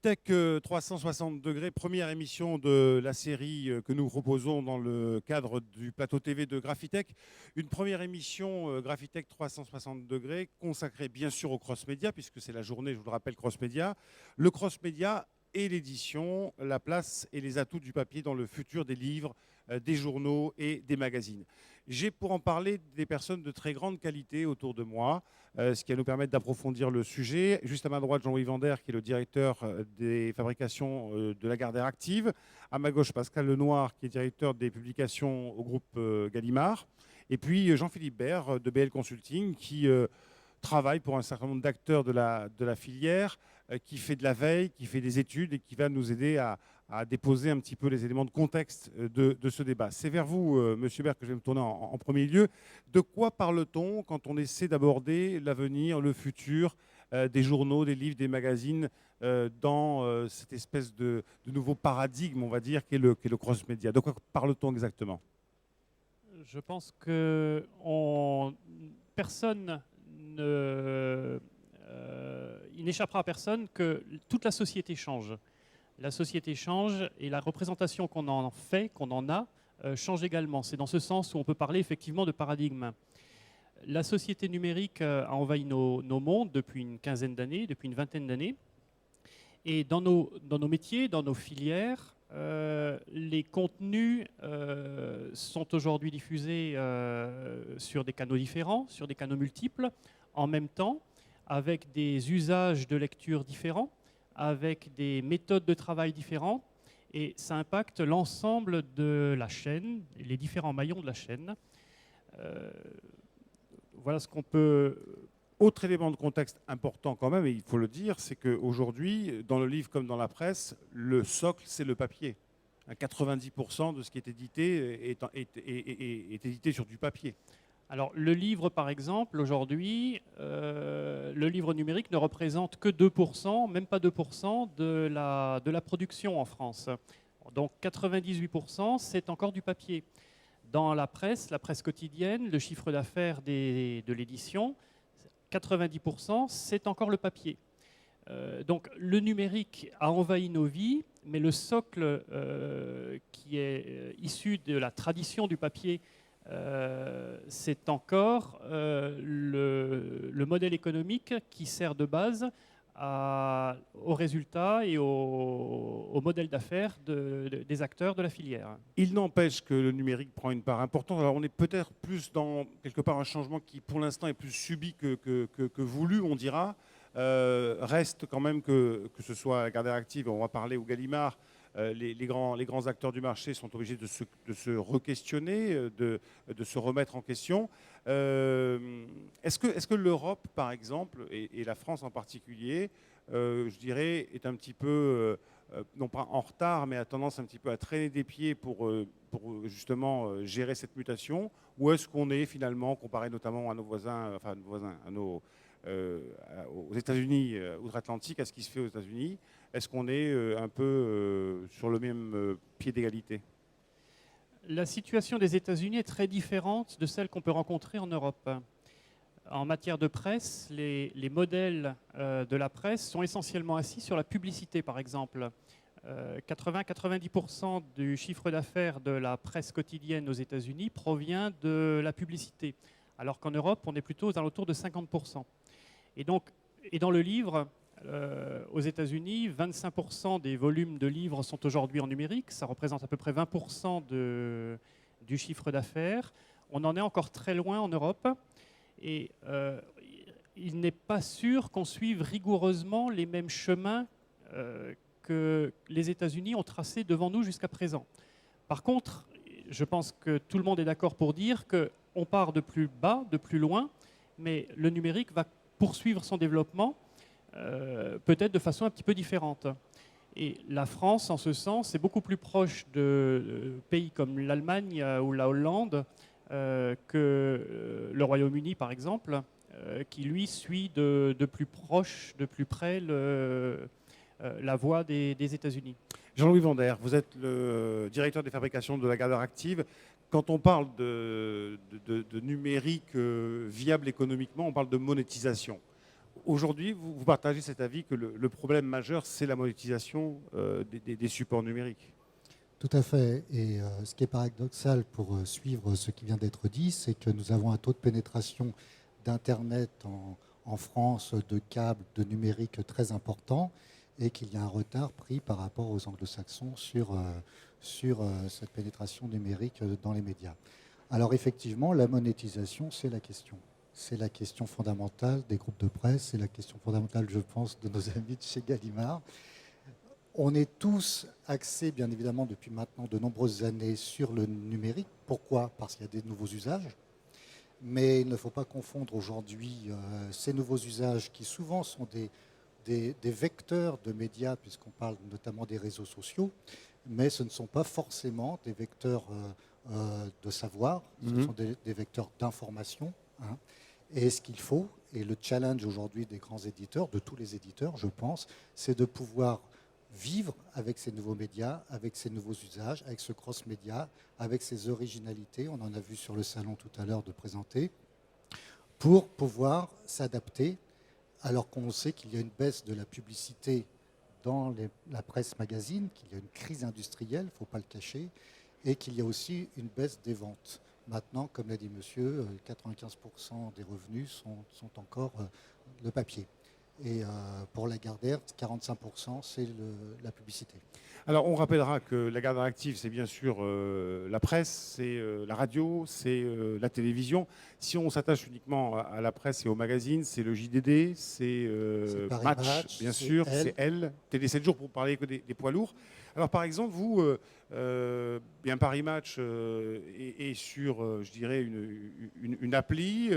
Graphitech 360 degrés, première émission de la série que nous proposons dans le cadre du plateau TV de Graphitech. Une première émission Graphitech 360 degrés consacrée bien sûr au cross-média, puisque c'est la journée, je vous le rappelle, cross-média. Le cross-média et l'édition, la place et les atouts du papier dans le futur des livres, des journaux et des magazines. J'ai pour en parler des personnes de très grande qualité autour de moi, ce qui va nous permettre d'approfondir le sujet. Juste à ma droite, Jean-Louis Vander, qui est le directeur des fabrications de Lagardère Active. À ma gauche, Pascal Lenoir, qui est directeur des publications au groupe Gallimard. Et puis Jean-Philippe Baird de BL Consulting, qui travaille pour un certain nombre d'acteurs de la filière, qui fait de la veille, qui fait des études et qui va nous aider à déposer un petit peu les éléments de contexte de ce débat. C'est vers vous, Monsieur Baird, que je vais me tourner en premier lieu. De quoi parle-t-on quand on essaie d'aborder l'avenir, le futur des journaux, des livres, des magazines dans cette espèce de nouveau paradigme, on va dire, qu'est le cross-média? De quoi parle-t-on exactement? Je pense que personne il n'échappera à personne que toute la société change. La société change et la représentation qu'on en fait, qu'on en a, change également. C'est dans ce sens où on peut parler effectivement de paradigme. La société numérique a envahi nos mondes depuis une quinzaine d'années, depuis une vingtaine d'années. Et dans nos métiers, dans nos filières, les contenus sont aujourd'hui diffusés sur des canaux différents, sur des canaux multiples, en même temps, avec des usages de lecture différents, avec des méthodes de travail différentes, et ça impacte l'ensemble de la chaîne, les différents maillons de la chaîne. Voilà ce qu'on peut... Autre élément de contexte important quand même, et il faut le dire, c'est qu'aujourd'hui, dans le livre comme dans la presse, le socle, c'est le papier. 90% de ce qui est édité est édité sur du papier. Alors, le livre, par exemple, aujourd'hui, le livre numérique ne représente que 2%, même pas 2% de la production en France. Donc, 98%, c'est encore du papier. Dans la presse quotidienne, le chiffre d'affaires de l'édition, 90%, c'est encore le papier. Donc le numérique a envahi nos vies, mais le socle qui est issu de la tradition du papier, c'est encore le modèle économique qui sert de base aux résultats et au modèle d'affaires des acteurs de la filière. Il n'empêche que le numérique prend une part importante. Alors on est peut-être plus dans quelque part un changement qui pour l'instant est plus subi que voulu, on dira. Reste quand même que ce soit Lagardère Active, on va parler, ou Gallimard, les grands acteurs du marché sont obligés de se re-questionner, de se remettre en question. Est-ce que l'Europe, par exemple, et la France en particulier, je dirais, est un petit peu, non pas en retard, mais a tendance un petit peu à traîner des pieds pour justement gérer cette mutation? Ou est-ce qu'on est finalement, comparé notamment à nos voisins, enfin aux États-Unis, outre-Atlantique, à ce qui se fait aux États-Unis, est-ce qu'on est un peu sur le même pied d'égalité? La situation des États-Unis est très différente de celle qu'on peut rencontrer en Europe. En matière de presse, les modèles de la presse sont essentiellement assis sur la publicité, par exemple. 80-90% du chiffre d'affaires de la presse quotidienne aux États-Unis provient de la publicité, alors qu'en Europe, on est plutôt aux alentours de 50%. Et dans le livre, aux États-Unis, 25% des volumes de livres sont aujourd'hui en numérique. Ça représente à peu près 20% du chiffre d'affaires. On en est encore très loin en Europe. Et il n'est pas sûr qu'on suive rigoureusement les mêmes chemins que les États-Unis ont tracés devant nous jusqu'à présent. Par contre, je pense que tout le monde est d'accord pour dire qu'on part de plus bas, de plus loin, mais le numérique va poursuivre son développement, peut-être de façon un petit peu différente. Et la France, en ce sens, est beaucoup plus proche de pays comme l'Allemagne ou la Hollande que le Royaume-Uni, par exemple, qui, lui, suit de plus proche, de plus près la voie des États-Unis. Jean-Louis Vander, vous êtes le directeur des fabrications de Lagardère Active. Quand on parle de numérique viable économiquement, on parle de monétisation. aujourd'hui, vous partagez cet avis que le problème majeur, c'est la monétisation des supports numériques. Tout à fait. Et ce qui est paradoxal pour suivre ce qui vient d'être dit, c'est que nous avons un taux de pénétration d'Internet en France, de câbles, de numérique très important, et qu'il y a un retard pris par rapport aux anglo-saxons sur cette pénétration numérique dans les médias. Alors effectivement, la monétisation, c'est la question. C'est la question fondamentale des groupes de presse, c'est la question fondamentale, je pense, de nos amis de chez Gallimard. On est tous axés, bien évidemment, depuis maintenant de nombreuses années sur le numérique. Pourquoi ? Parce qu'il y a des nouveaux usages. Mais il ne faut pas confondre aujourd'hui ces nouveaux usages qui souvent sont des vecteurs de médias, puisqu'on parle notamment des réseaux sociaux, mais ce ne sont pas forcément des vecteurs de savoir, ce sont des vecteurs d'information. Hein. Et ce qu'il faut, et le challenge aujourd'hui des grands éditeurs, de tous les éditeurs, je pense, c'est de pouvoir vivre avec ces nouveaux médias, avec ces nouveaux usages, avec ce cross-média, avec ces originalités, on en a vu sur le salon tout à l'heure de présenter, pour pouvoir s'adapter, alors qu'on sait qu'il y a une baisse de la publicité dans la presse magazine, qu'il y a une crise industrielle, il ne faut pas le cacher, et qu'il y a aussi une baisse des ventes. Maintenant, comme l'a dit monsieur, 95% des revenus sont encore le papier. Et pour Lagardère, 45%, c'est la publicité. Alors, on rappellera que Lagardère Active, c'est bien sûr la presse, c'est la radio, c'est la télévision. Si on s'attache uniquement à la presse et aux magazines, c'est le JDD, c'est Match, bien sûr, c'est Elle, Télé 7 jours pour parler que des poids lourds. Alors, par exemple, vous, bien Paris Match est sur, je dirais, une appli,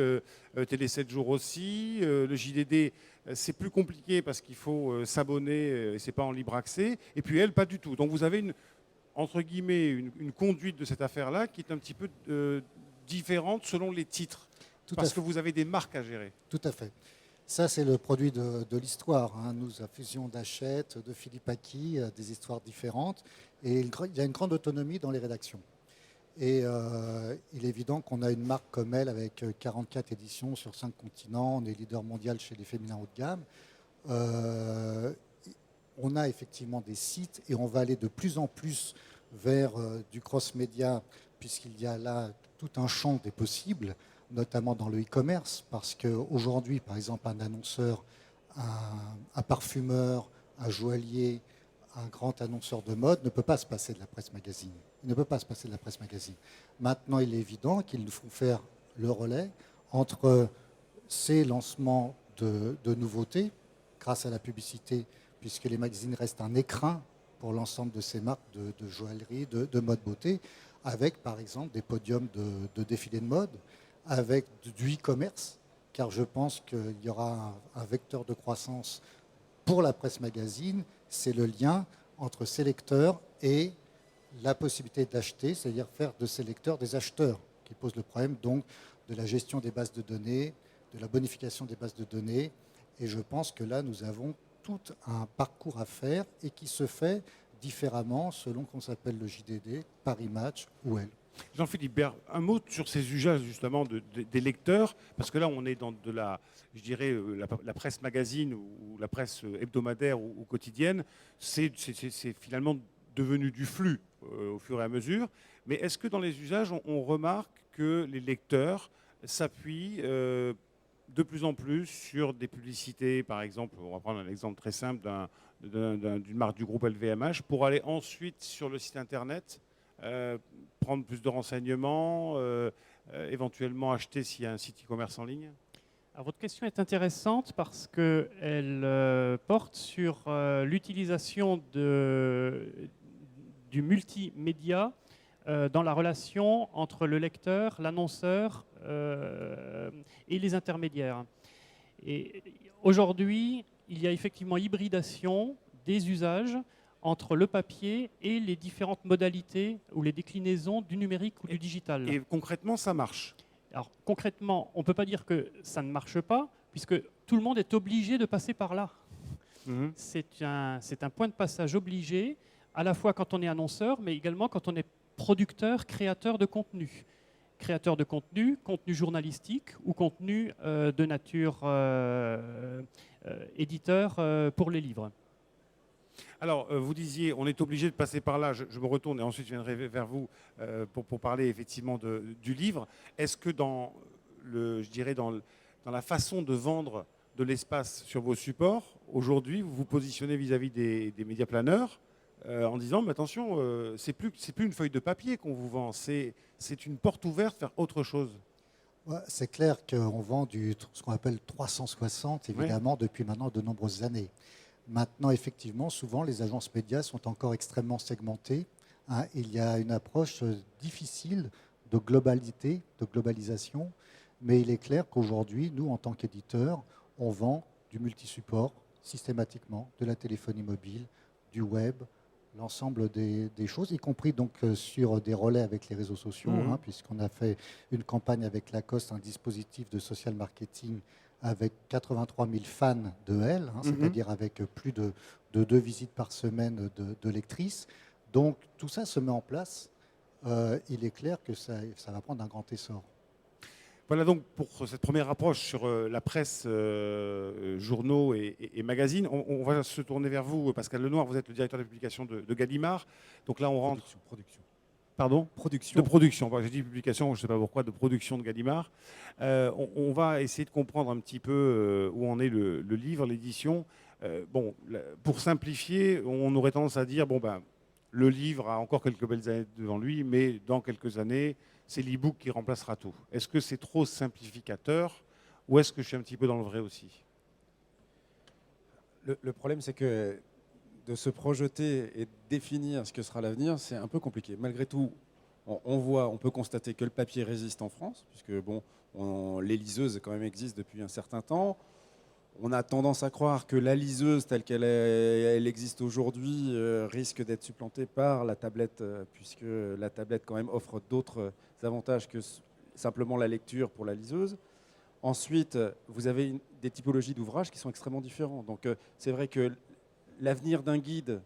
Télé 7 jours aussi, le JDD, c'est plus compliqué parce qu'il faut s'abonner et c'est pas en libre accès. Et puis Elle, pas du tout. Donc vous avez entre guillemets, une conduite de cette affaire-là qui est un petit peu différente selon les titres. Parce que vous avez des marques à gérer. Tout à fait. Ça, c'est le produit de l'histoire. Hein. Nous, la fusion d'Hachette, de Philippe Aki, des histoires différentes. Et il y a une grande autonomie dans les rédactions. Et il est évident qu'on a une marque comme Elle avec 44 éditions sur 5 continents. On est leader mondial chez les féminins haut de gamme. On a effectivement des sites et on va aller de plus en plus vers du cross-média puisqu'il y a là tout un champ des possibles, notamment dans le e-commerce, parce qu'aujourd'hui, par exemple, un annonceur, un parfumeur, un joaillier, un grand annonceur de mode ne peut pas se passer de la presse magazine. Il ne peut pas se passer de la presse magazine. Maintenant, il est évident qu'ils nous font faire le relais entre ces lancements de nouveautés, grâce à la publicité, puisque les magazines restent un écrin pour l'ensemble de ces marques de joaillerie, de mode beauté, avec par exemple des podiums de défilés de mode, avec du e-commerce, car je pense qu'il y aura un vecteur de croissance pour la presse magazine, c'est le lien entre ces lecteurs et la possibilité d'acheter, c'est-à-dire faire de ces lecteurs des acheteurs, qui pose le problème donc de la gestion des bases de données, de la bonification des bases de données. Et je pense que là, nous avons tout un parcours à faire et qui se fait différemment selon qu'on s'appelle le JDD, Paris Match ou Elle. Jean-Philippe Bert, un mot sur ces usages justement des lecteurs, parce que là on est dans de je dirais, la presse magazine ou la presse hebdomadaire ou quotidienne, c'est finalement devenu du flux au fur et à mesure. Mais est-ce que dans les usages, on remarque que les lecteurs s'appuient de plus en plus sur des publicités, par exemple, on va prendre un exemple très simple d'une marque du groupe LVMH, pour aller ensuite sur le site internet, prendre plus de renseignements, éventuellement acheter s'il y a un site e-commerce en ligne? Alors, votre question est intéressante parce qu'elle porte sur l'utilisation du multimédia dans la relation entre le lecteur, l'annonceur et les intermédiaires. Et aujourd'hui, il y a effectivement hybridation des usages entre le papier et les différentes modalités ou les déclinaisons du numérique ou du digital. Et concrètement, ça marche? Alors concrètement, on ne peut pas dire que ça ne marche pas, puisque tout le monde est obligé de passer par là. C'est un point de passage obligé, à la fois quand on est annonceur, mais également quand on est producteur, créateur de contenu. créateur de contenu, contenu journalistique ou contenu de nature éditeur pour les livres. Alors, vous disiez, on est obligé de passer par là. Je me retourne et ensuite je viendrai vers vous pour parler effectivement du livre. Est-ce que dans la façon de vendre de l'espace sur vos supports, aujourd'hui, vous vous positionnez vis-à-vis des médiaplaneurs en disant, mais attention, c'est plus une feuille de papier qu'on vous vend, c'est une porte ouverte vers autre chose. Ouais, c'est clair qu'on vend ce qu'on appelle 360, évidemment, depuis maintenant de nombreuses années. Maintenant, effectivement, souvent, les agences médias sont encore extrêmement segmentées. Hein. Il y a une approche difficile de globalité, de globalisation, mais il est clair qu'aujourd'hui, nous, en tant qu'éditeurs, on vend du multisupport systématiquement, de la téléphonie mobile, du web, l'ensemble des choses, y compris donc sur des relais avec les réseaux sociaux, hein, puisqu'on a fait une campagne avec Lacoste, un dispositif de social marketing avec 83 000 fans de elle, hein, c'est-à-dire avec plus de 2 visites par semaine de lectrices. Donc tout ça se met en place. Il est clair que ça va prendre un grand essor. Voilà donc pour cette première approche sur la presse, journaux et magazines. On va se tourner vers vous, Pascal Lenoir, vous êtes le directeur de publication de Gallimard. Donc là, on rentre... Production. Pardon ? Production. De production. J'ai dit publication, je ne sais pas pourquoi, de production de Gallimard. On va essayer de comprendre un petit peu où en est le livre, l'édition. Pour simplifier, on aurait tendance à dire, le livre a encore quelques belles années devant lui, mais dans quelques années, c'est l'e-book qui remplacera tout. Est-ce que c'est trop simplificateur ou est-ce que je suis un petit peu dans le vrai aussi ? Le problème, c'est que de se projeter et de définir ce que sera l'avenir, c'est un peu compliqué. Malgré tout, on peut constater que le papier résiste en France, puisque les liseuses quand même existent depuis un certain temps. On a tendance à croire que la liseuse telle qu'elle existe aujourd'hui risque d'être supplantée par la tablette, puisque la tablette quand même offre d'autres avantages que simplement la lecture pour la liseuse. Ensuite, vous avez des typologies d'ouvrages qui sont extrêmement différents. Donc c'est vrai que l'avenir d'un guide,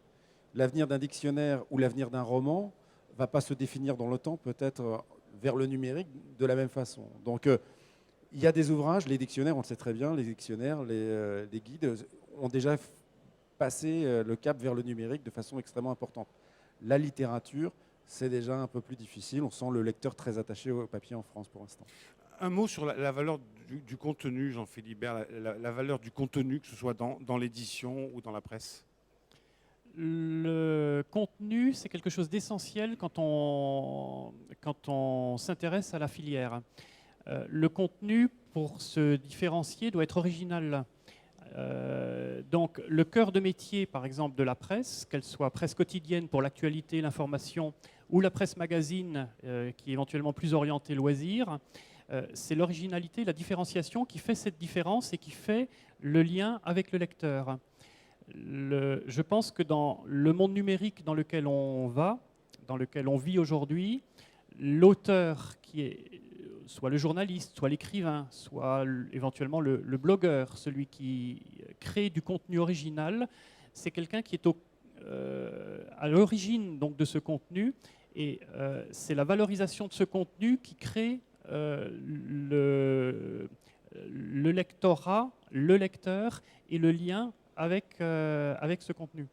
l'avenir d'un dictionnaire ou l'avenir d'un roman ne va pas se définir dans le temps, peut-être vers le numérique de la même façon. Donc il y a des ouvrages, les dictionnaires, on le sait très bien, les dictionnaires, les guides ont déjà passé le cap vers le numérique de façon extrêmement importante. La littérature, c'est déjà un peu plus difficile. On sent le lecteur très attaché au papier en France pour l'instant. Un mot sur la valeur du contenu, Jean-Philippe Bert, la valeur du contenu, que ce soit dans l'édition ou dans la presse. Le contenu, c'est quelque chose d'essentiel quand on s'intéresse à la filière. Le contenu, pour se différencier, doit être original. Donc, le cœur de métier, par exemple, de la presse, qu'elle soit presse quotidienne pour l'actualité, l'information, ou la presse magazine, qui est éventuellement plus orientée loisirs, c'est l'originalité, la différenciation qui fait cette différence et qui fait le lien avec le lecteur. Je pense que dans le monde numérique dans lequel on va, dans lequel on vit aujourd'hui, l'auteur qui est soit le journaliste, soit l'écrivain, soit éventuellement le blogueur, celui qui crée du contenu original, c'est quelqu'un qui est à l'origine donc de ce contenu, et c'est la valorisation de ce contenu qui crée le lectorat, le lecteur et le lien avec ce contenu.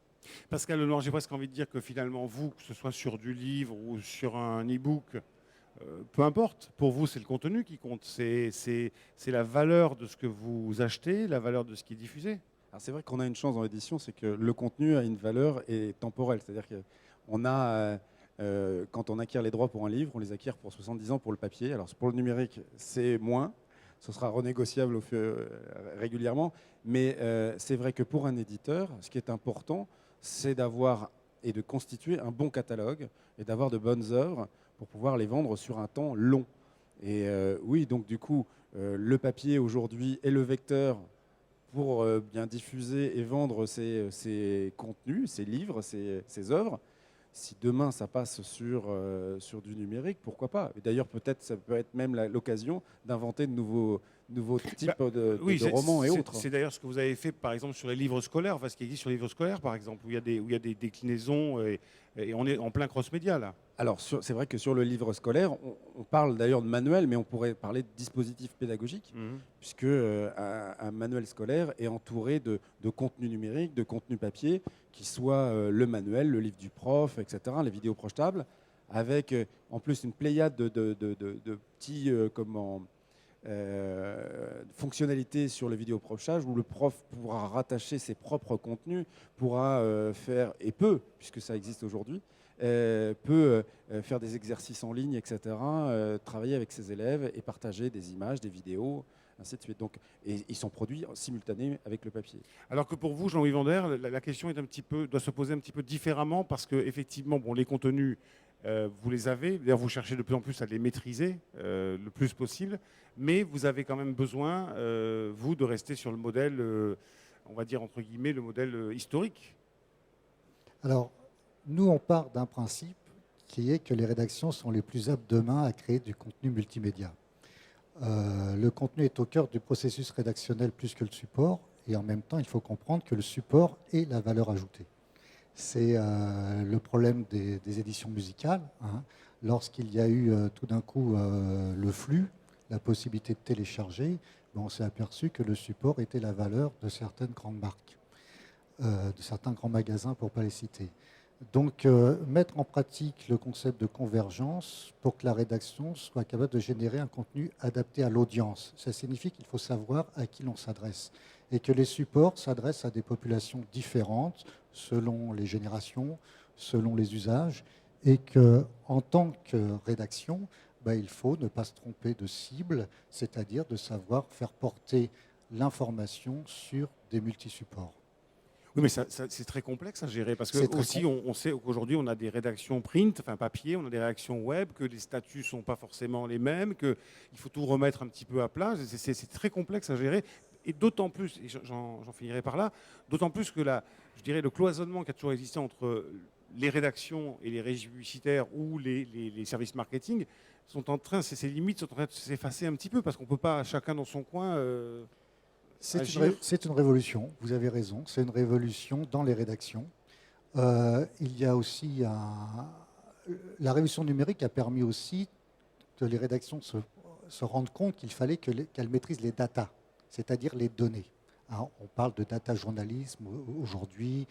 Pascal Lenoir, j'ai presque envie de dire que finalement, vous, que ce soit sur du livre ou sur un e-book, peu importe, pour vous, c'est le contenu qui compte. C'est la valeur de ce que vous achetez, la valeur de ce qui est diffusé. Alors c'est vrai qu'on a une chance dans l'édition, c'est que le contenu a une valeur et temporelle. C'est-à-dire qu'on a, quand on acquiert les droits pour un livre, on les acquiert pour 70 ans pour le papier. Alors pour le numérique, c'est moins. Ce sera renégociable régulièrement. Mais c'est vrai que pour un éditeur, ce qui est important, c'est d'avoir et de constituer un bon catalogue et d'avoir de bonnes œuvres pour pouvoir les vendre sur un temps long. Et oui, donc du coup, le papier aujourd'hui est le vecteur pour bien diffuser et vendre ses contenus, ses livres, ses œuvres. Si demain ça passe sur du numérique, pourquoi pas? D'ailleurs, peut-être ça peut être même l'occasion d'inventer de nouveaux types de romans et autres. C'est d'ailleurs ce que vous avez fait, par exemple, sur les livres scolaires, enfin, ce qui existe sur les livres scolaires, par exemple, où il y a des déclinaisons Et on est en plein cross-média là. Alors, c'est vrai que sur le livre scolaire, on parle d'ailleurs de manuel, mais on pourrait parler de dispositif pédagogique, puisque un manuel scolaire est entouré de contenu numérique, de contenu papier, qui soit le manuel, le livre du prof, etc., les vidéos projetables, avec en plus une pléiade de petits fonctionnalités sur le vidéoprojetage où le prof pourra rattacher ses propres contenus, pourra faire, et peut, puisque ça existe aujourd'hui, peut faire des exercices en ligne, etc., travailler avec ses élèves et partager des images, des vidéos, ainsi de suite. Donc, et ils sont produits en simultané avec le papier. Alors que pour vous, Jean-Louis Vander, la question doit se poser un petit peu différemment parce que effectivement, bon, les contenus, vous les avez. D'ailleurs, vous cherchez de plus en plus à les maîtriser le plus possible, mais vous avez quand même besoin, vous, de rester sur le modèle, on va dire entre guillemets, le modèle historique. Alors, nous, on part d'un principe qui est que les rédactions sont les plus aptes demain à créer du contenu multimédia. Le contenu est au cœur du processus rédactionnel plus que le support, et en même temps, il faut comprendre que le support est la valeur ajoutée. C'est le problème des éditions musicales. Lorsqu'il y a eu tout d'un coup le flux, la possibilité de télécharger, on s'est aperçu que le support était la valeur de certaines grandes marques, de certains grands magasins, pour ne pas les citer. Donc, mettre en pratique le concept de convergence pour que la rédaction soit capable de générer un contenu adapté à l'audience. Ça signifie qu'il faut savoir à qui l'on s'adresse et que les supports s'adressent à des populations différentes selon les générations, selon les usages, et qu'en tant que rédaction, il faut ne pas se tromper de cible, c'est-à-dire de savoir faire porter l'information sur des multisupports. Oui, mais c'est très complexe à gérer parce que aussi on sait qu'aujourd'hui on a des rédactions print, enfin papier, on a des rédactions web, que les statuts sont pas forcément les mêmes, qu'il faut tout remettre un petit peu à plat. C'est très complexe à gérer et d'autant plus, et j'en finirai par là, d'autant plus que je dirais le cloisonnement qui a toujours existé entre les rédactions et les régies publicitaires ou les services marketing ces limites sont en train de s'effacer un petit peu parce qu'on peut pas chacun dans son coin. C'est une révolution, vous avez raison, c'est une révolution dans les rédactions. Il y a aussi la révolution numérique a permis aussi que les rédactions se rendent compte qu'il fallait qu'elles maîtrisent les data, c'est-à-dire les données. Alors, on parle de data journalisme aujourd'hui.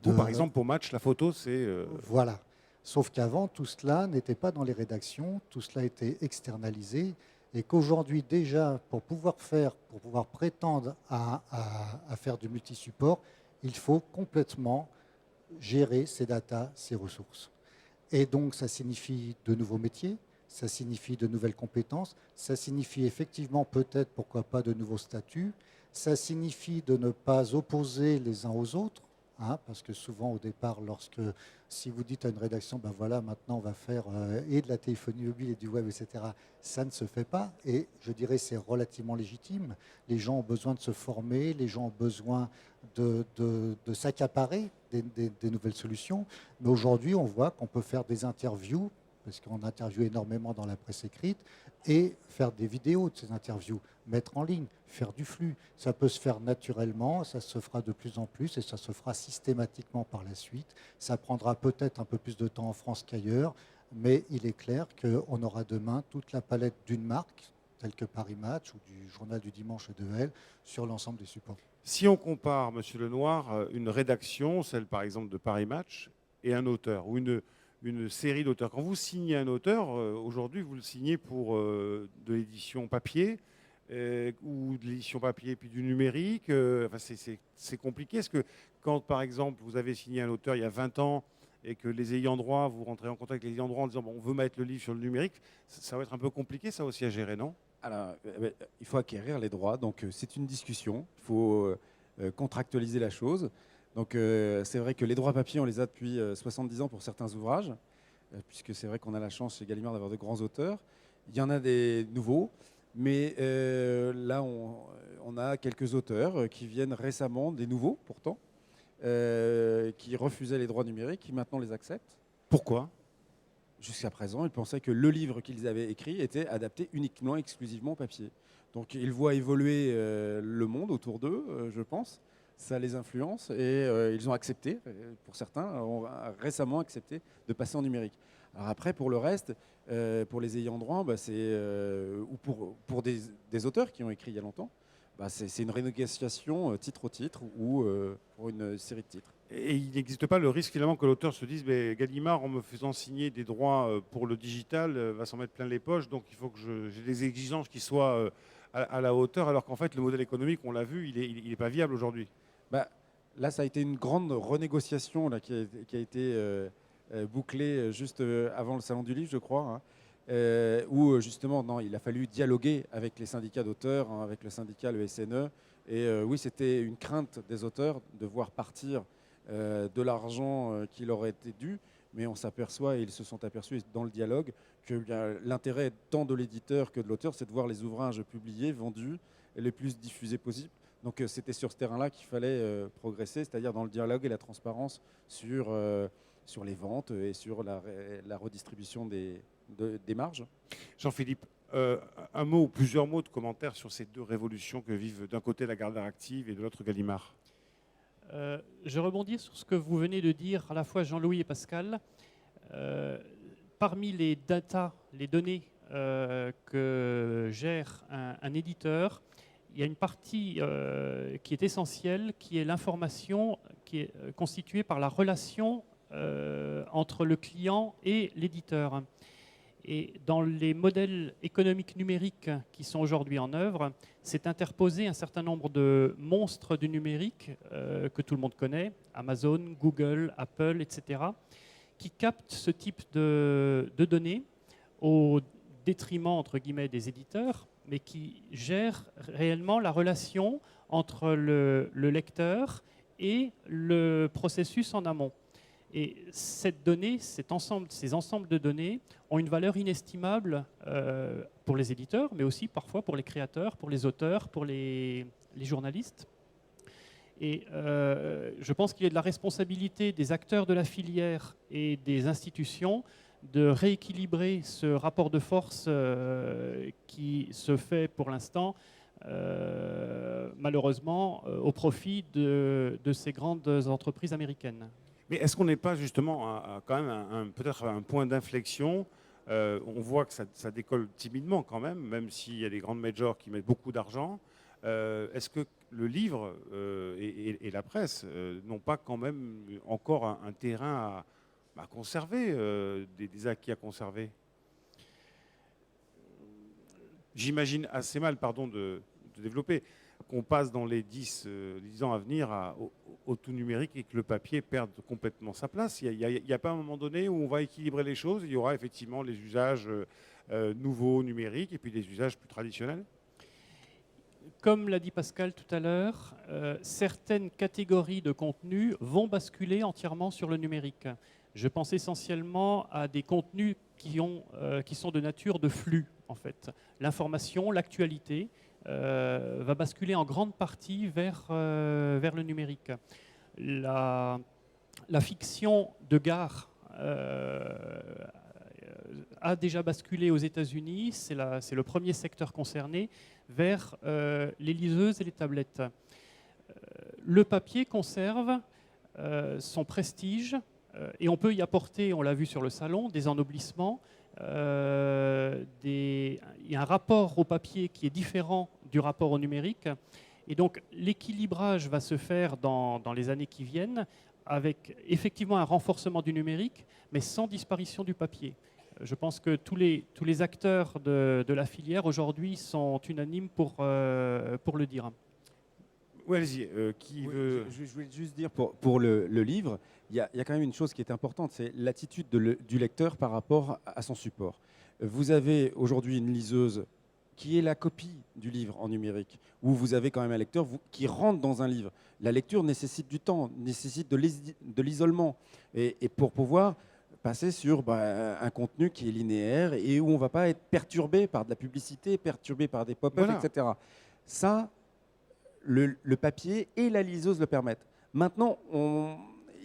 Par exemple, pour Match, la photo, c'est... Voilà. Sauf qu'avant, tout cela n'était pas dans les rédactions, tout cela était externalisé. Et qu'aujourd'hui, déjà, pour pouvoir prétendre à faire du multisupport, il faut complètement gérer ces datas, ces ressources. Et donc, ça signifie de nouveaux métiers, ça signifie de nouvelles compétences, ça signifie effectivement peut-être, pourquoi pas, de nouveaux statuts, ça signifie de ne pas opposer les uns aux autres, parce que souvent, au départ, si vous dites à une rédaction, voilà, maintenant on va faire et de la téléphonie mobile et du web, etc., ça ne se fait pas. Et je dirais c'est relativement légitime. Les gens ont besoin de se former, les gens ont besoin de s'accaparer des nouvelles solutions. Mais aujourd'hui, on voit qu'on peut faire des interviews, parce qu'on interviewe énormément dans la presse écrite, et faire des vidéos de ces interviews, mettre en ligne, faire du flux. Ça peut se faire naturellement, ça se fera de plus en plus et ça se fera systématiquement par la suite. Ça prendra peut-être un peu plus de temps en France qu'ailleurs, mais il est clair qu'on aura demain toute la palette d'une marque, telle que Paris Match ou du Journal du Dimanche de Elle, sur l'ensemble des supports. Si on compare, Monsieur Lenoir, une rédaction, celle par exemple de Paris Match, et un auteur, ou une série d'auteurs. Quand vous signez un auteur, aujourd'hui, vous le signez pour de l'édition papier ou de l'édition papier puis du numérique. C'est compliqué. Est-ce que quand, par exemple, vous avez signé un auteur il y a 20 ans et que les ayants droit, vous rentrez en contact avec les ayants droit en disant on veut mettre le livre sur le numérique, ça va être un peu compliqué ça aussi à gérer, non? Alors, il faut acquérir les droits. Donc, c'est une discussion. Il faut contractualiser la chose. Donc c'est vrai que les droits papier, on les a depuis 70 ans pour certains ouvrages, puisque c'est vrai qu'on a la chance chez Gallimard d'avoir de grands auteurs. Il y en a des nouveaux, mais là on a quelques auteurs qui viennent récemment, des nouveaux pourtant, qui refusaient les droits numériques, qui maintenant les acceptent. Pourquoi ? Jusqu'à présent, ils pensaient que le livre qu'ils avaient écrit était adapté uniquement, exclusivement au papier. Donc ils voient évoluer le monde autour d'eux, je pense. ça les influence et ils ont accepté, pour certains, ont récemment accepté de passer en numérique. Alors après, pour le reste, pour les ayants droit, ou pour des auteurs qui ont écrit il y a longtemps, c'est une renégociation titre au titre ou pour une série de titres. Et il n'existe pas le risque finalement que l'auteur se dise Gallimard, en me faisant signer des droits pour le digital, va s'en mettre plein les poches, donc il faut que j'ai des exigences qui soient à la hauteur, alors qu'en fait le modèle économique, on l'a vu, il est pas viable aujourd'hui. Là, ça a été une grande renégociation là, qui a été bouclée juste avant le Salon du Livre, je crois, hein, où justement, non, il a fallu dialoguer avec les syndicats d'auteurs, hein, avec le syndicat, le SNE. Et oui, c'était une crainte des auteurs de voir partir de l'argent qui leur était dû, mais on s'aperçoit, et ils se sont aperçus dans le dialogue, que l'intérêt tant de l'éditeur que de l'auteur, c'est de voir les ouvrages publiés, vendus, et les plus diffusés possibles. Donc c'était sur ce terrain-là qu'il fallait progresser, c'est-à-dire dans le dialogue et la transparence sur les ventes et sur la redistribution des marges. Jean-Philippe, un mot ou plusieurs mots de commentaires sur ces deux révolutions que vivent d'un côté la Gardère Active et de l'autre Gallimard. Je rebondis sur ce que vous venez de dire, à la fois Jean-Louis et Pascal. Parmi les data, les données que gère un éditeur, il y a une partie qui est essentielle, qui est l'information qui est constituée par la relation entre le client et l'éditeur. Et dans les modèles économiques numériques qui sont aujourd'hui en œuvre, s'est interposé un certain nombre de monstres du numérique que tout le monde connaît, Amazon, Google, Apple, etc., qui captent ce type de données au détriment, entre guillemets, des éditeurs, mais qui gèrent réellement la relation entre le lecteur et le processus en amont. Et cette donnée, ces ensembles de données ont une valeur inestimable pour les éditeurs, mais aussi parfois pour les créateurs, pour les auteurs, pour les journalistes. Et je pense qu'il est de la responsabilité des acteurs de la filière et des institutions de rééquilibrer ce rapport de force qui se fait pour l'instant, malheureusement, au profit de ces grandes entreprises américaines. Mais est-ce qu'on n'est pas justement quand même peut-être un point d'inflexion? On voit que ça décolle timidement quand même s'il y a des grandes majors qui mettent beaucoup d'argent. Est-ce que le livre et la presse n'ont pas quand même encore un terrain à conserver, des acquis à conserver? J'imagine assez mal, pardon de développer, qu'on passe dans les 10 ans à venir au tout numérique et que le papier perde complètement sa place. Il n'y a pas un moment donné où on va équilibrer les choses. Il y aura effectivement les usages nouveaux numériques et puis des usages plus traditionnels. Comme l'a dit Pascal tout à l'heure, certaines catégories de contenus vont basculer entièrement sur le numérique. Je pense essentiellement à des contenus qui sont de nature de flux, en fait. L'information, l'actualité va basculer en grande partie vers le numérique. La fiction de gare a déjà basculé aux États-Unis, c'est le premier secteur concerné, vers les liseuses et les tablettes. Le papier conserve son prestige et on peut y apporter, on l'a vu sur le salon, des ennoblissements. Il y a un rapport au papier qui est différent du rapport au numérique. Et donc l'équilibrage va se faire dans les années qui viennent avec effectivement un renforcement du numérique, mais sans disparition du papier. Je pense que tous les acteurs de la filière aujourd'hui sont unanimes pour le dire. Oui, allez-y. Je voulais juste dire pour le livre, il y a quand même une chose qui est importante, c'est l'attitude du lecteur par rapport à son support. Vous avez aujourd'hui une liseuse qui est la copie du livre en numérique, où vous avez quand même un lecteur qui rentre dans un livre. La lecture nécessite du temps, nécessite de l'isolement. Et pour pouvoir passer sur un contenu qui est linéaire et où on ne va pas être perturbé par de la publicité, perturbé par des pop-up, voilà, etc. Ça, le papier et la liseuse le permettent. Maintenant,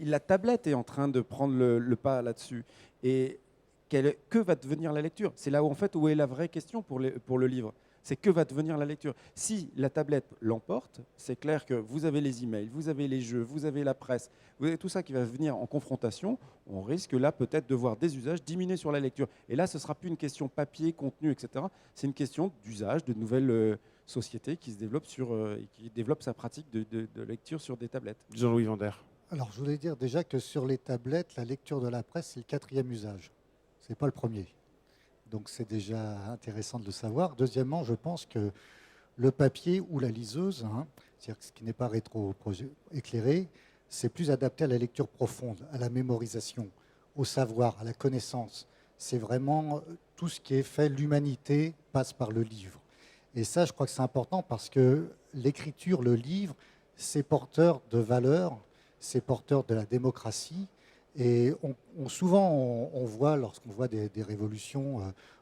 la tablette est en train de prendre le pas là-dessus. Et que va devenir la lecture? C'est là où, en fait, où est la vraie question pour le livre. c'est que va devenir la lecture. Si la tablette l'emporte, c'est clair que vous avez les emails, vous avez les jeux, vous avez la presse, vous avez tout ça qui va venir en confrontation. On risque là peut-être de voir des usages diminuer sur la lecture. Et là, ce ne sera plus une question papier, contenu, etc. C'est une question d'usage, de nouvelles sociétés qui se développent et qui développent sa pratique de lecture sur des tablettes. Jean-Louis Vander. Alors, je voulais dire déjà que sur les tablettes, la lecture de la presse, c'est le 4e usage. Ce n'est pas le premier. Donc, c'est déjà intéressant de le savoir. Deuxièmement, je pense que le papier ou la liseuse, c'est-à-dire ce qui n'est pas rétro-éclairé, c'est plus adapté à la lecture profonde, à la mémorisation, au savoir, à la connaissance. C'est vraiment tout ce qui est fait, l'humanité passe par le livre. Et ça, je crois que c'est important parce que l'écriture, le livre, c'est porteur de valeurs, c'est porteur de la démocratie. Et souvent, on voit, lorsqu'on voit des révolutions,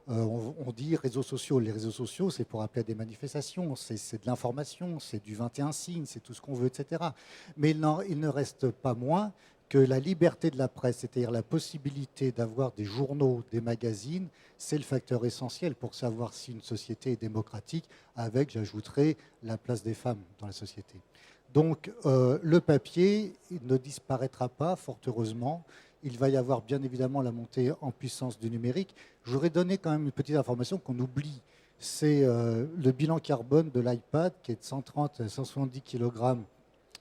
on dit réseaux sociaux. Les réseaux sociaux, c'est pour appeler à des manifestations, c'est de l'information, c'est du 21 signes, c'est tout ce qu'on veut, etc. Mais il ne reste pas moins que la liberté de la presse, c'est-à-dire la possibilité d'avoir des journaux, des magazines, c'est le facteur essentiel pour savoir si une société est démocratique, avec, j'ajouterais, la place des femmes dans la société. Donc le papier ne disparaîtra pas, fort heureusement. Il va y avoir bien évidemment la montée en puissance du numérique. Je voudrais donner quand même une petite information qu'on oublie. C'est le bilan carbone de l'iPad qui est de 130 à 170 kg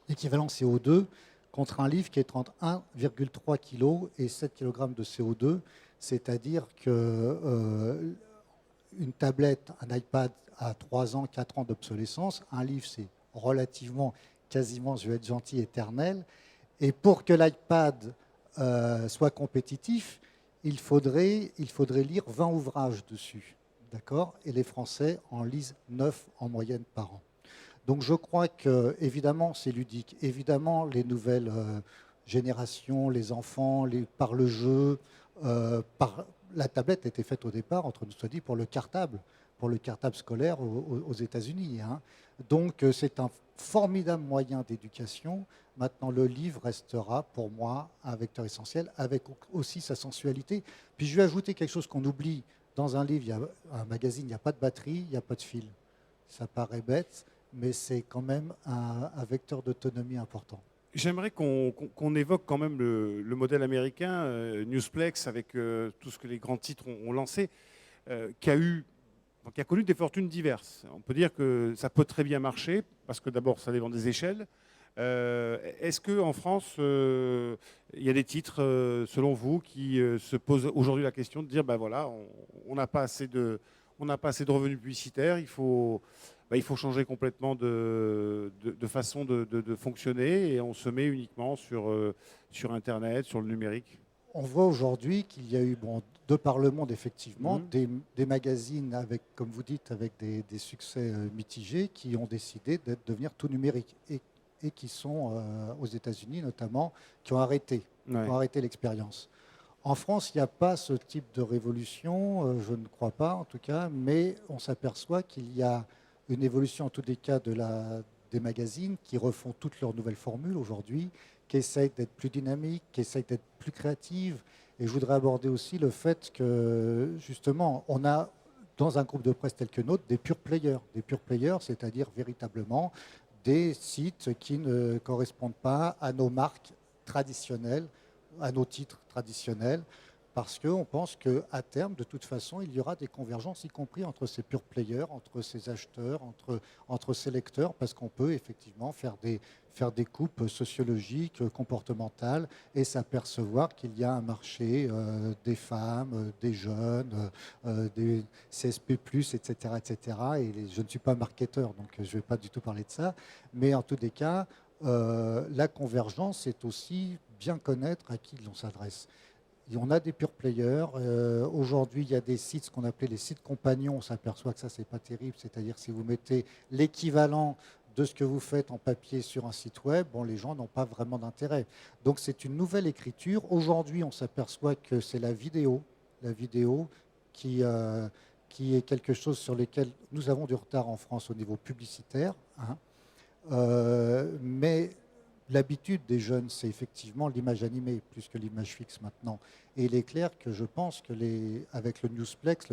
équivalent CO2 contre un livre qui est entre 1,3 kg et 7 kg de CO2. C'est-à-dire qu'une tablette, un iPad a 3 ans, 4 ans d'obsolescence. Un livre, c'est relativement, quasiment, je vais être gentil, éternel. Et pour que l'iPad soit compétitif, il faudrait lire 20 ouvrages dessus. D'accord ? Et les Français en lisent 9 en moyenne par an. Donc je crois que, évidemment, c'est ludique. Évidemment, les nouvelles générations, les enfants, par le jeu, la tablette était faite au départ, entre nous soit dit, pour le cartable scolaire aux États-Unis. Donc c'est un formidable moyen d'éducation. Maintenant, le livre restera pour moi un vecteur essentiel, avec aussi sa sensualité. Puis je vais ajouter quelque chose qu'on oublie. Dans un livre, un magazine, il n'y a pas de batterie, il n'y a pas de fil. Ça paraît bête, mais c'est quand même un vecteur d'autonomie important. J'aimerais qu'on évoque quand même le modèle américain, Newsplex, avec tout ce que les grands titres ont lancé, qui a connu des fortunes diverses. On peut dire que ça peut très bien marcher, parce que d'abord, ça dépend des échelles. Est-ce qu'en France, il y a des titres, selon vous, qui se posent aujourd'hui la question de dire, ben voilà, on n'a pas assez de revenus publicitaires, il faut changer complètement de façon de fonctionner, et on se met uniquement sur Internet, sur le numérique? On voit aujourd'hui qu'il y a eu, de par le monde, effectivement, des magazines, comme vous dites, avec des succès mitigés, qui ont décidé de devenir tout numérique et qui sont, aux États-Unis notamment, qui ont arrêté l'expérience. En France, il n'y a pas ce type de révolution, je ne crois pas en tout cas, mais on s'aperçoit qu'il y a une évolution en tous les cas des magazines qui refont toutes leurs nouvelles formules aujourd'hui, qui essayent d'être plus dynamiques, qui essayent d'être plus créatives. Et je voudrais aborder aussi le fait que, justement, on a, dans un groupe de presse tel que nôtre, des pure players. Des pure players, c'est-à-dire véritablement des sites qui ne correspondent pas à nos marques traditionnelles, à nos titres traditionnels, parce qu'on pense qu'à terme, de toute façon, il y aura des convergences, y compris entre ces pure players, entre ces acheteurs, entre ces lecteurs, parce qu'on peut effectivement faire des coupes sociologiques, comportementales, et s'apercevoir qu'il y a un marché des femmes, des jeunes, des CSP+, etc., etc. Et je ne suis pas marketeur, donc je ne vais pas du tout parler de ça, mais en tous les cas, la convergence, c'est aussi bien connaître à qui l'on s'adresse. Et on a des pure players. Aujourd'hui, il y a des sites, ce qu'on appelait les sites compagnons. On s'aperçoit que ça, c'est pas terrible. C'est-à-dire si vous mettez l'équivalent de ce que vous faites en papier sur un site web, les gens n'ont pas vraiment d'intérêt. Donc c'est une nouvelle écriture. Aujourd'hui, on s'aperçoit que c'est la vidéo qui est quelque chose sur lequel nous avons du retard en France au niveau publicitaire. Mais l'habitude des jeunes, c'est effectivement l'image animée plus que l'image fixe maintenant. Et il est clair que je pense que avec le Newsplex,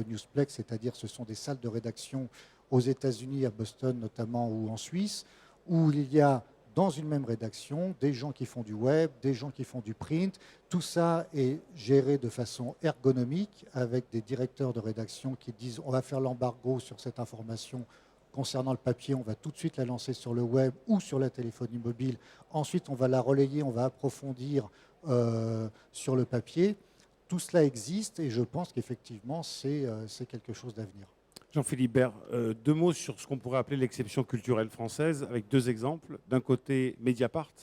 c'est-à-dire ce sont des salles de rédaction aux États-Unis, à Boston notamment, ou en Suisse, où il y a dans une même rédaction des gens qui font du web, des gens qui font du print. Tout ça est géré de façon ergonomique avec des directeurs de rédaction qui disent on va faire l'embargo sur cette information concernant le papier, on va tout de suite la lancer sur le web ou sur la téléphonie mobile. Ensuite, on va la relayer, on va approfondir sur le papier. Tout cela existe et je pense qu'effectivement, c'est quelque chose d'avenir. Jean-Philippe Bert, 2 mots sur ce qu'on pourrait appeler l'exception culturelle française, avec 2 exemples. D'un côté, Mediapart,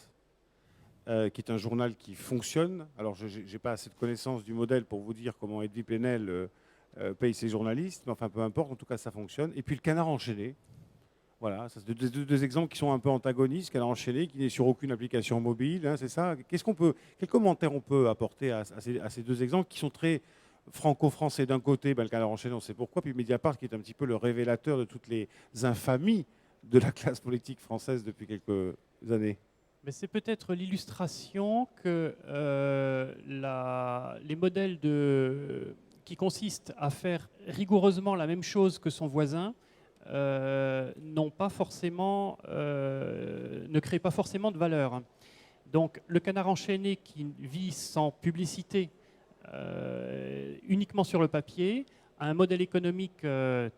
qui est un journal qui fonctionne. Alors, je n'ai pas assez de connaissances du modèle pour vous dire comment Edwy Plenel paye ses journalistes, mais enfin, peu importe, en tout cas, ça fonctionne. Et puis, le Canard enchaîné. Voilà, ça, c'est 2 exemples qui sont un peu antagonistes. Canard enchaîné, qui n'est sur aucune application mobile, hein, c'est ça. Quel commentaire on peut apporter à ces 2 exemples qui sont très franco-français d'un côté, le Canard enchaîné, on sait pourquoi, puis Mediapart qui est un petit peu le révélateur de toutes les infamies de la classe politique française depuis quelques années. Mais c'est peut-être l'illustration que les modèles qui consistent à faire rigoureusement la même chose que son voisin ne créent pas forcément de valeur. Donc le Canard enchaîné qui vit sans publicité, uniquement sur le papier, a un modèle économique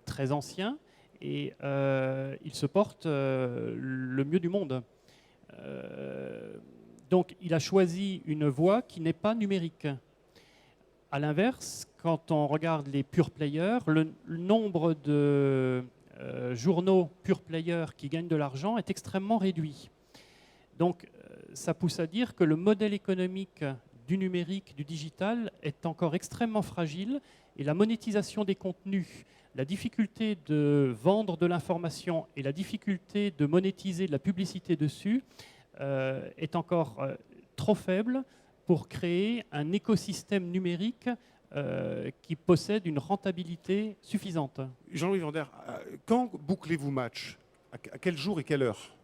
très ancien et il se porte le mieux du monde. Donc il a choisi une voie qui n'est pas numérique. A l'inverse, quand on regarde les pure players, le nombre de journaux pure players qui gagnent de l'argent est extrêmement réduit. Donc ça pousse à dire que le modèle économique du numérique, du digital, est encore extrêmement fragile et la monétisation des contenus, la difficulté de vendre de l'information et la difficulté de monétiser de la publicité dessus est encore trop faible pour créer un écosystème numérique qui possède une rentabilité suffisante. Jean-Louis Vander, quand bouclez-vous match? À quel jour et quelle heure?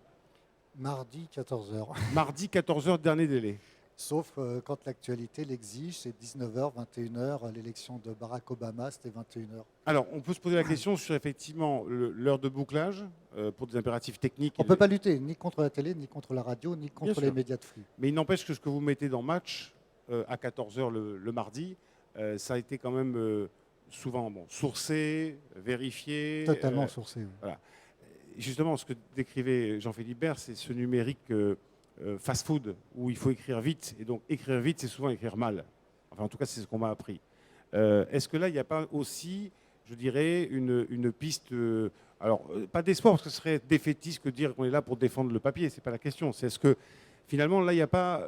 Mardi, 14h. Mardi, 14h, dernier délai. Sauf quand l'actualité l'exige, c'est 19h, 21h. L'élection de Barack Obama, c'était 21h. Alors, on peut se poser la question sur effectivement l'heure de bouclage pour des impératifs techniques. On ne peut pas lutter ni contre la télé, ni contre la radio, ni contre les médias de flux. Mais il n'empêche que ce que vous mettez dans match à 14h le mardi, ça a été quand même souvent sourcé, vérifié. Totalement sourcé. Oui. Voilà. Justement, ce que décrivait Jean-Philippe Bert, c'est ce numérique fast-food où il faut écrire vite. Et donc, écrire vite, c'est souvent écrire mal. Enfin, en tout cas, c'est ce qu'on m'a appris. Est-ce que là, il n'y a pas aussi, je dirais, une piste... alors, pas d'espoir, parce que ce serait défaitiste que de dire qu'on est là pour défendre le papier. Ce n'est pas la question. C'est est-ce que, finalement, là, il n'y a pas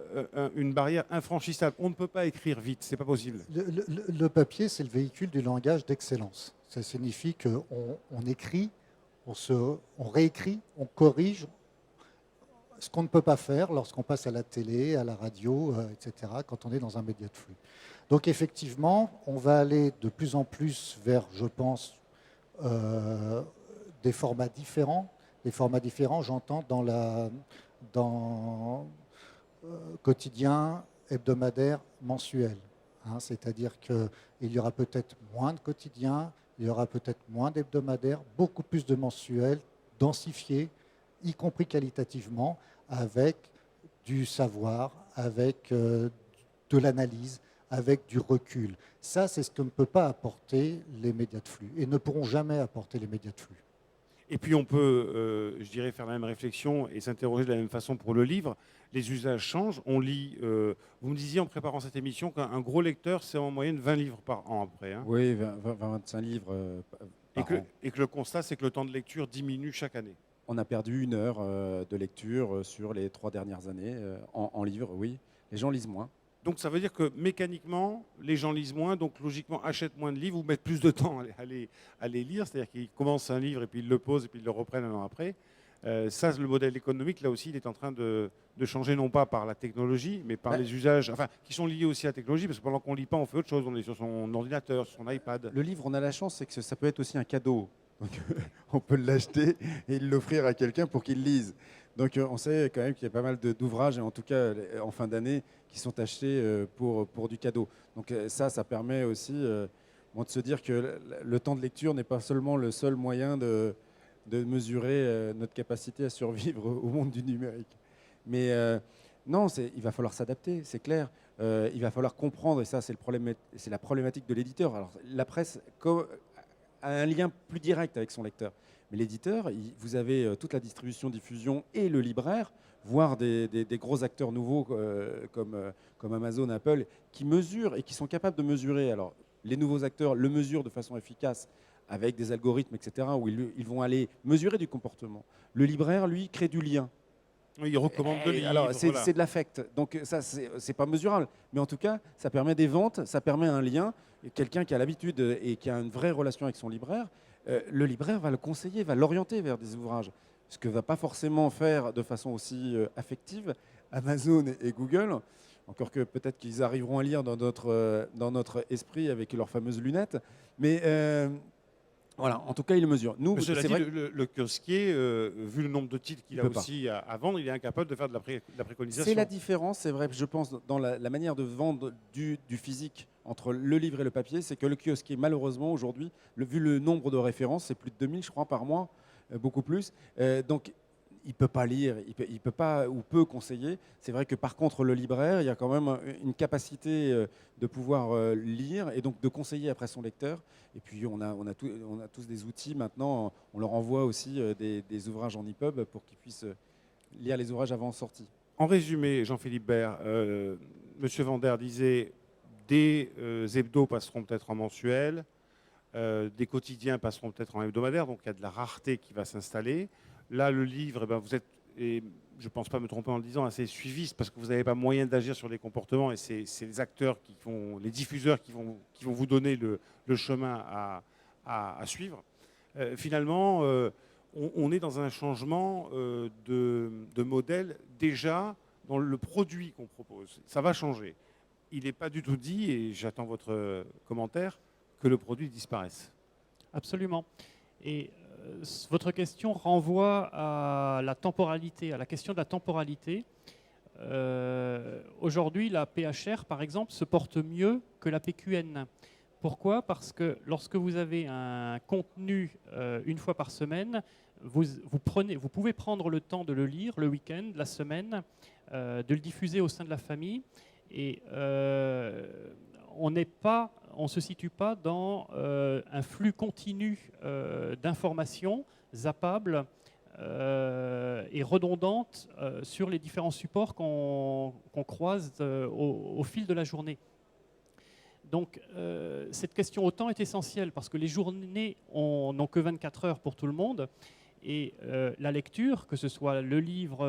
une barrière infranchissable. On ne peut pas écrire vite. Ce n'est pas possible. Le papier, c'est le véhicule du langage d'excellence. Ça signifie qu'on écrit, on réécrit, on corrige, ce qu'on ne peut pas faire lorsqu'on passe à la télé, à la radio, etc., quand on est dans un média de flux. Donc effectivement, on va aller de plus en plus vers, je pense, des formats différents. Des formats différents, j'entends dans quotidien, hebdomadaire, mensuel. Hein, c'est-à-dire qu'il y aura peut-être moins de quotidiens, il y aura peut-être moins d'hebdomadaires, beaucoup plus de mensuels, densifiés, y compris qualitativement, avec du savoir, avec de l'analyse, avec du recul. Ça, c'est ce que ne peut pas apporter les médias de flux et ne pourront jamais apporter les médias de flux. Et puis on peut, je dirais, faire la même réflexion et s'interroger de la même façon pour le livre. Les usages changent. On lit. Vous me disiez en préparant cette émission qu'un gros lecteur, c'est en moyenne 20 livres par an après. Hein. Oui, 25 livres par an. Et que le constat, c'est que le temps de lecture diminue chaque année. On a perdu 1 heure de lecture sur les 3 dernières années en livres, oui. Les gens lisent moins. Donc ça veut dire que mécaniquement, les gens lisent moins, donc logiquement achètent moins de livres ou mettent plus de temps à les lire. C'est-à-dire qu'ils commencent un livre et puis ils le posent et puis ils le reprennent un an après. Ça, le modèle économique, là aussi, il est en train de changer, non pas par la technologie, mais par les usages, enfin, qui sont liés aussi à la technologie, parce que pendant qu'on ne lit pas, on fait autre chose. On est sur son ordinateur, sur son iPad. Le livre, on a la chance, c'est que ça peut être aussi un cadeau. Donc, on peut l'acheter et l'offrir à quelqu'un pour qu'il lise. Donc on sait quand même qu'il y a pas mal d'ouvrages, en tout cas en fin d'année, qui sont achetés pour du cadeau. Donc ça permet aussi de se dire que le temps de lecture n'est pas seulement le seul moyen de mesurer notre capacité à survivre au monde du numérique. Mais non, il va falloir s'adapter, c'est clair. Il va falloir comprendre, et ça c'est la problématique de l'éditeur. Alors la presse a un lien plus direct avec son lecteur. Mais l'éditeur, vous avez toute la distribution, diffusion et le libraire, voire des gros acteurs nouveaux comme Amazon, Apple, qui mesurent et qui sont capables de mesurer. Alors les nouveaux acteurs le mesurent de façon efficace avec des algorithmes, etc., où ils vont aller mesurer du comportement. Le libraire, lui, crée du lien. Oui, il recommande de livres. Alors, voilà. c'est de l'affect. Donc, ça, c'est pas mesurable. Mais en tout cas, ça permet des ventes, ça permet un lien. Quelqu'un qui a l'habitude et qui a une vraie relation avec son libraire, le libraire va le conseiller, va l'orienter vers des ouvrages. Ce que va pas forcément faire de façon aussi affective Amazon et Google. Encore que peut-être qu'ils arriveront à lire dans notre esprit avec leurs fameuses lunettes. Mais voilà, en tout cas, il le mesure. Nous, Cela c'est dit, vrai le kiosquier, vu le nombre de titres qu'il a peut pas. aussi à vendre, il est incapable de faire de la préconisation. C'est la différence, c'est vrai, je pense, dans la manière de vendre du physique entre le livre et le papier, c'est que le kiosquier, malheureusement, aujourd'hui, vu le nombre de références, c'est plus de 2000, je crois, par mois, beaucoup plus. Donc, il ne peut pas lire, il peut pas ou peut conseiller. C'est vrai que par contre, le libraire, il y a quand même une capacité de pouvoir lire et donc de conseiller après son lecteur. Et puis, on a tous des outils maintenant. On leur envoie aussi des ouvrages en EPUB pour qu'ils puissent lire les ouvrages avant sortie. En résumé, Jean-Philippe Bert, Monsieur Vander disait des hebdos passeront peut-être en mensuel, des quotidiens passeront peut-être en hebdomadaire, donc il y a de la rareté qui va s'installer. Là, le livre, eh ben, vous êtes, et je ne pense pas me tromper en le disant, assez suiviste parce que vous n'avez pas moyen d'agir sur les comportements et c'est les acteurs, les diffuseurs qui vont vous donner le chemin à suivre. Finalement, on est dans un changement de modèle déjà dans le produit qu'on propose. Ça va changer. Il n'est pas du tout dit, et j'attends votre commentaire, que le produit disparaisse. Absolument. Et votre question renvoie à la temporalité, à la question de la temporalité. Aujourd'hui, la PHR, par exemple, se porte mieux que la PQN. Pourquoi ? Parce que lorsque vous avez un contenu une fois par semaine, vous pouvez prendre le temps de le lire le week-end, la semaine, de le diffuser au sein de la famille. Et on ne se situe pas dans un flux continu d'informations zappables et redondantes sur les différents supports qu'on croise au fil de la journée. Donc cette question au temps est essentielle parce que les journées n'ont que 24 heures pour tout le monde. Et la lecture, que ce soit le livre,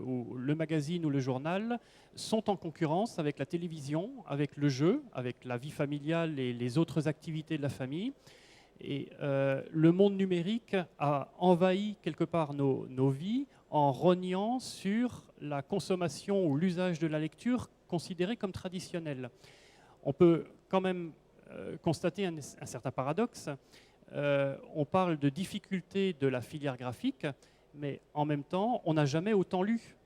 ou le magazine ou le journal, sont en concurrence avec la télévision, avec le jeu, avec la vie familiale et les autres activités de la famille. Et le monde numérique a envahi quelque part nos vies en rognant sur la consommation ou l'usage de la lecture considérée comme traditionnelle. On peut quand même constater un certain paradoxe. On parle de difficultés de la filière graphique, mais en même temps, on n'a jamais autant lu.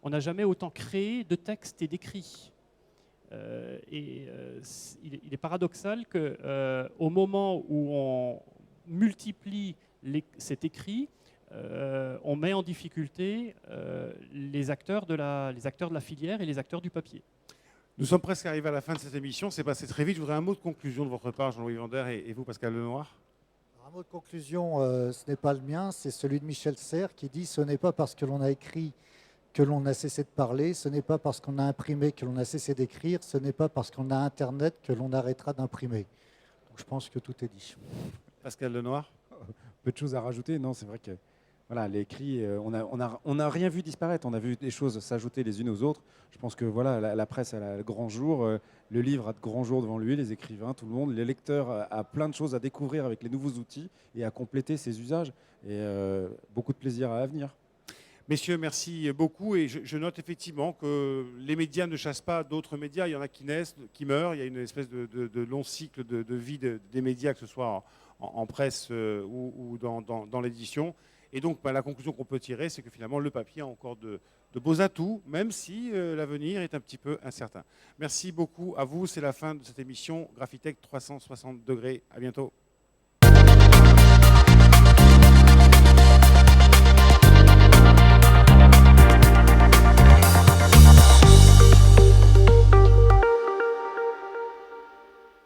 On n'a jamais autant créé de textes et d'écrits. Il est paradoxal qu'au moment où on multiplie cet écrit, on met en difficulté les acteurs de la filière et les acteurs du papier. Nous sommes presque arrivés à la fin de cette émission. C'est passé très vite. Je voudrais un mot de conclusion de votre part, Jean-Louis Vander, et vous, Pascal Lenoir. Un mot de conclusion, ce n'est pas le mien, c'est celui de Michel Serres qui dit « Ce n'est pas parce que l'on a écrit que l'on a cessé de parler, ce n'est pas parce qu'on a imprimé que l'on a cessé d'écrire, ce n'est pas parce qu'on a Internet que l'on arrêtera d'imprimer. » Donc je pense que tout est dit. Pascal Lenoir. Peu de choses à rajouter. Non, c'est vrai que voilà, l'écrit, on n'a rien vu disparaître. On a vu des choses s'ajouter les unes aux autres. Je pense que voilà, la presse a le grand jour, le livre a de grands jours devant lui, les écrivains, tout le monde, les lecteurs a plein de choses à découvrir avec les nouveaux outils et à compléter ses usages. Et beaucoup de plaisir à venir. Messieurs, merci beaucoup. Et je note effectivement que les médias ne chassent pas d'autres médias. Il y en a qui naissent, qui meurent. Il y a une espèce de long cycle de vie des médias, que ce soit en presse ou dans l'édition. Et donc, la conclusion qu'on peut tirer, c'est que finalement, le papier a encore de beaux atouts, même si l'avenir est un petit peu incertain. Merci beaucoup à vous. C'est la fin de cette émission Graphitech 360 degrés. À bientôt.